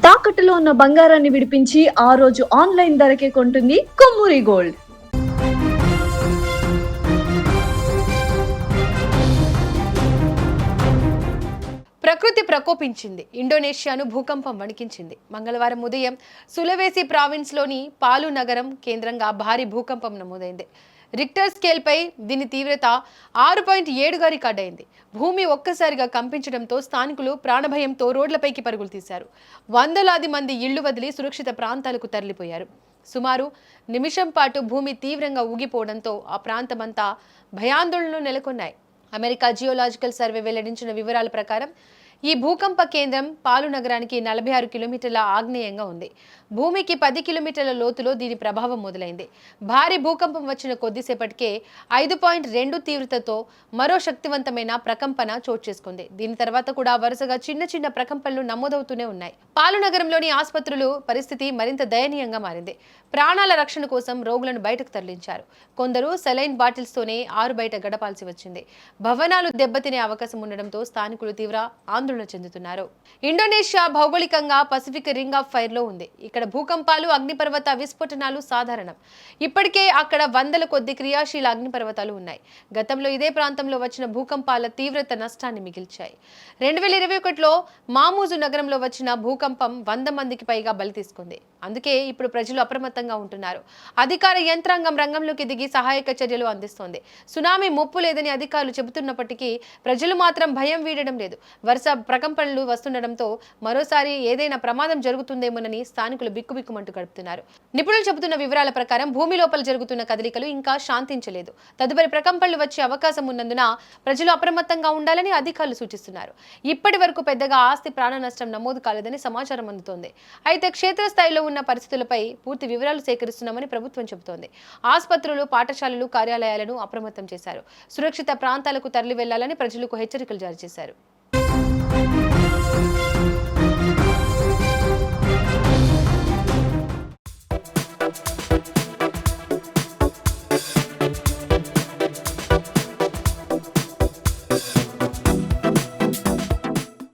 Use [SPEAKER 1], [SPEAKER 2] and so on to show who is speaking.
[SPEAKER 1] తాకట్టులో ఉన్న బంగారాన్ని విడిపించి ఆ రోజు ఆన్లైన్ ధరకే కొంటుంది కొమ్మూరి గోల్డ్.
[SPEAKER 2] ప్రకృతి ప్రకోపించింది. ఇండోనేషియాను భూకంపం వణికించింది. మంగళవారం ఉదయం సులవేసి ప్రావిన్స్లోని పాలు నగరం కేంద్రంగా భారీ భూకంపం నమోదైంది. రిక్టర్ స్కేల్పై దీని తీవ్రత 6.7గా రికార్డైంది. భూమి ఒక్కసారిగా కంపించడంతో స్థానికులు ప్రాణభయంతో రోడ్లపైకి పరుగులు తీశారు. వందలాది మంది ఇళ్లు వదిలి సురక్షిత ప్రాంతాలకు తరలిపోయారు. సుమారు నిమిషం పాటు భూమి తీవ్రంగా ఊగిపోవడంతో ఆ ప్రాంతమంతా భయాందోళనలు నెలకొన్నాయి. అమెరికా జియోలాజికల్ సర్వే వెల్లడించిన వివరాల ప్రకారం ఈ భూకంప కేంద్రం పాలు నగరానికి 46 కిలోమీటర్ల ఆగ్నేయంగా ఉంది. భూమికి 10 కిలోమీటర్ల లోతులో దీని ప్రభావం మొదలైంది. భారీ భూకంపం వచ్చిన కొద్దిసేపటికే 5.2 తీవ్రతతో మరో శక్తివంతమైన ప్రకంపన చోటు చేసుకుంది. దీని తర్వాత కూడా వరుసగా చిన్న చిన్న ప్రకంపనలు నమోదవుతూనే ఉన్నాయి. పాలు నగరంలోని ఆసుపత్రులు పరిస్థితి మరింత దయనీయంగా మారింది. ప్రాణాల రక్షణ కోసం రోగులను బయటకు తరలించారు. కొందరు సెలైన్ బాటిల్స్తోనే ఆరు బయట గడపాల్సి వచ్చింది. భవనాలు దెబ్బతినే అవకాశం ఉండడంతో స్థానికులు తీవ్ర ఆందోళన చెందుతున్నారు. ఇండోనేషియా భౌగోళికంగా పసిఫిక్ రింగ్ ఆఫ్ ఫైర్ లో ఉంది. ఇక్కడ భూకంపాలు, అగ్నిపర్వత విస్ఫోటనాలు సాధారణం. ఇప్పటికే అక్కడ వందల కొద్ది క్రియాశీల అగ్నిపర్వతాలు ఉన్నాయి. గతంలో ఇదే ప్రాంతంలో వచ్చిన భూకంపాల తీవ్రత నష్టాన్ని మిగిల్చాయి. 2021లో మామూజు నగరంలో వచ్చిన భూకంపం 100 మందికి పైగా బలి తీసుకుంది. అందుకే ఇప్పుడు ప్రజలు అప్రమత్తంగా ఉంటున్నారు. అధికార యంత్రాంగం రంగంలోకి దిగి సహాయక చర్యలు అందిస్తోంది. సునామీ ముప్పు లేదని అధికారులు చెబుతున్నప్పటికీ ప్రజలు మాత్రం భయం వీడడం లేదు. వరుస ప్రకంపనలు వస్తుండటంతో మరోసారి ఏదైనా ప్రమాదం జరుగుతుందేమోనని స్థానికులు బిక్కుబిక్కుమంటూ గడుపుతున్నారు. నిపుణులు చెబుతున్న వివరాల ప్రకారం భూమి లోపల జరుగుతున్న కదలికలు ఇంకా శాంతించలేదు. తదుపరి ప్రకంపనలు వచ్చే అవకాశం ఉన్నందున ప్రజలు అప్రమత్తంగా ఉండాలని అధికారులు సూచిస్తున్నారు. ఇప్పటి వరకు పెద్దగా ఆస్తి ప్రాణ నష్టం నమోదు కాలేదని సమాచారం అందుతోంది. అయితే క్షేత్రస్థాయిలో ఉన్న పరిస్థితులపై పూర్తి వివరాలు సేకరిస్తున్నామని ప్రభుత్వం చెబుతోంది. ఆసుపత్రులు, పాఠశాలలు, కార్యాలయాలను అప్రమత్తం చేశారు. సురక్షిత ప్రాంతాలకు తరలి వెళ్లాలని ప్రజలకు హెచ్చరికలు జారీ చేశారు.